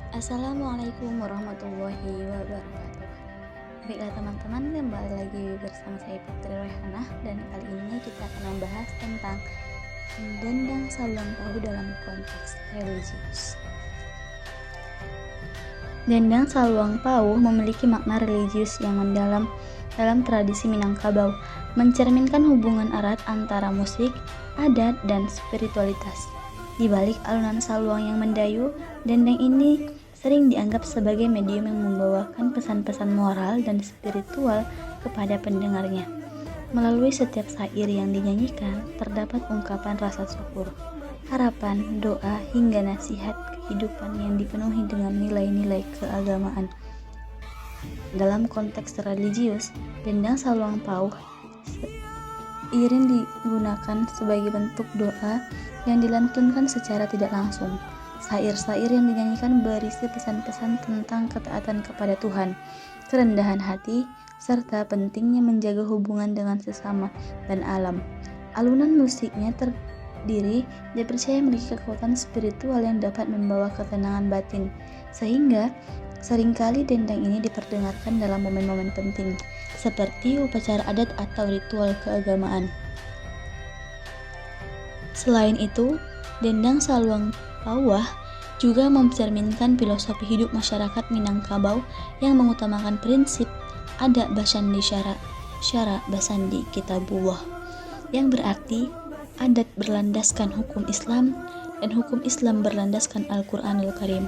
Assalamualaikum warahmatullahi wabarakatuh. Baiklah teman-teman, kembali lagi bersama saya Putri Rehanah, dan kali ini kita akan membahas tentang dendang saluang pahu dalam konteks religius. Dendang saluang pahu memiliki makna religius yang mendalam dalam tradisi Minangkabau, mencerminkan hubungan erat antara musik, adat, dan spiritualitas. Di balik alunan saluang yang mendayu, dendang ini sering dianggap sebagai medium yang membawakan pesan-pesan moral dan spiritual kepada pendengarnya. Melalui setiap syair yang dinyanyikan, terdapat ungkapan rasa syukur, harapan, doa, hingga nasihat kehidupan yang dipenuhi dengan nilai-nilai keagamaan. Dalam konteks religius, dendang saluang pauh iring digunakan sebagai bentuk doa yang dilantunkan secara tidak langsung. Syair-syair yang dinyanyikan berisi pesan-pesan tentang ketaatan kepada Tuhan, kerendahan hati, serta pentingnya menjaga hubungan dengan sesama dan alam. Alunan musiknya terdiri dipercaya memiliki kekuatan spiritual yang dapat membawa ketenangan batin, sehingga seringkali dendang ini diperdengarkan dalam momen-momen penting, seperti upacara adat atau ritual keagamaan. Selain itu, dendang saluang pauh juga mencerminkan filosofi hidup masyarakat Minangkabau yang mengutamakan prinsip ada basandi syara basandi kitabullah, yang berarti adat berlandaskan hukum Islam dan hukum Islam berlandaskan Al-Qur'anul Karim.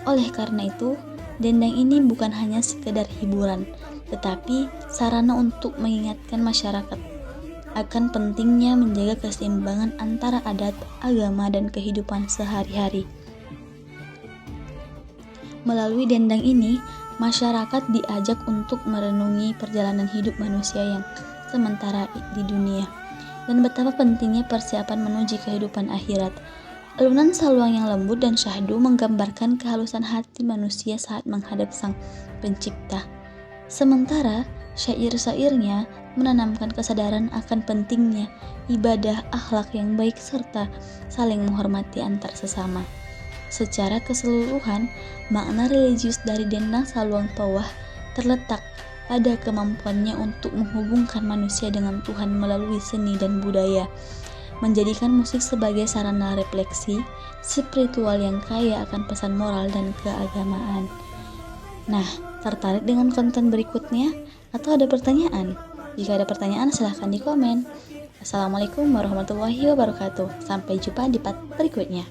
Oleh karena itu, dendang ini bukan hanya sekedar hiburan, tetapi sarana untuk mengingatkan masyarakat akan pentingnya menjaga keseimbangan antara adat, agama, dan kehidupan sehari-hari. Melalui dendang ini, masyarakat diajak untuk merenungi perjalanan hidup manusia yang sementara di dunia, dan betapa pentingnya persiapan menuju kehidupan akhirat. Alunan saluang yang lembut dan syahdu menggambarkan kehalusan hati manusia saat menghadap Sang Pencipta. Sementara syair-syairnya menanamkan kesadaran akan pentingnya ibadah, akhlak yang baik, serta saling menghormati antar sesama. Secara keseluruhan, makna religius dari dendang saluang pauh terletak pada kemampuannya untuk menghubungkan manusia dengan Tuhan melalui seni dan budaya, menjadikan musik sebagai sarana refleksi spiritual yang kaya akan pesan moral dan keagamaan. Nah, tertarik dengan konten berikutnya atau ada pertanyaan? Jika ada pertanyaan, silahkan di komen. Assalamualaikum warahmatullahi wabarakatuh. Sampai jumpa di part berikutnya.